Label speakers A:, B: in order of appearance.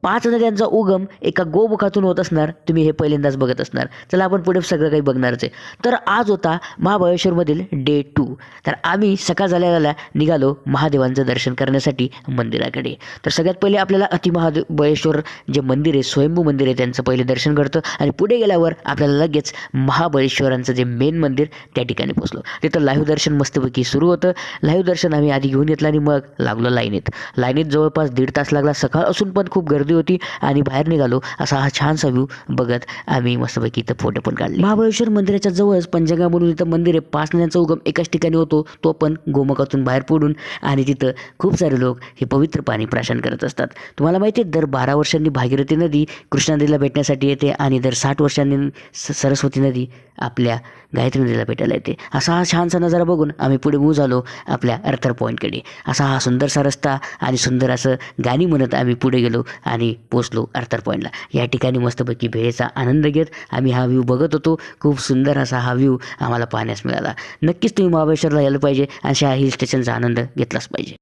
A: 5 नद्यांचा उगम एका गोमुखातून होत असणार, तुम्ही हे पहिल्यांदाच बघत असणार. चला आपण पुढे सगळं काही बघणारच आहे. तर आज होता महाबळेश्वरमधील डे 2. तर आम्ही सकाळ झाल्या निघालो महादेवांचं दर्शन करण्यासाठी मंदिराकडे. तर सगळ्यात पहिले आपल्याला महाबळेश्वर जे मंदिर आहे, स्वयंभू मंदिर आहे, त्यांचं पहिले दर्शन करतो आणि पुढे गेल्यावर आपल्याला लगेच महाबळेश्वरांचं जे मेन मंदिर त्या ठिकाणी पोहोचलो. तिथं लाईव्ह दर्शन मस्तपैकी सुरू होतं. लाईव्ह दर्शन आम्ही आधी घेऊन घेतलं आणि मग लागलो लाईनीत जवळपास 1.5 तास लागला. सकाळ असून पण खूप गर्दी होती आणि बाहेर निघालो असा हा छानसा व्ह्यू बघत आम्ही मस्तपैकी इथं फोटो पण काढले. महाबळेश्वर मंदिराच्या जवळच पंचगंगा म्हणून इथं मंदिर आहे. 5 नद्यांचा उगम एकाच ठिकाणी होतो, तो पण गोमुखातून बाहेर पडून, आणि तिथं खूप सारे लोक हे पवित्र पाणी प्राशन करत असतात. तुम्हाला माहिती आहे, दर 12 वर्षांनी भागीरथी नदी कृष्णा नदीला भेटण्यासाठी येते आणि दर 60 वर्षांनी सरस्वती नदी आपल्या गायत्री नदीला भेटायला येते. असा हा छानसा नजारा बघून आम्ही पुढे मूव्ह झालो आपल्या अर्थर पॉईंटकडे. असा हा सुंदरसा रस्ता आणि सुंदर असं गाणी म्हणत आम्ही पुढे गेलो आणि पोचलो अर्थर पॉईंटला. या ठिकाणी मस्तपैकी भेळेचा आनंद घेत आम्ही हा व्ह्यू बघत होतो. खूप सुंदर असा हा व्ह्यू आम्हाला पाहण्यास मिळाला. नक्कीच तुम्ही महाबळेश्वरला यायला पाहिजे, अशा हिल स्टेशनचा आनंद घेतलाच पाहिजे.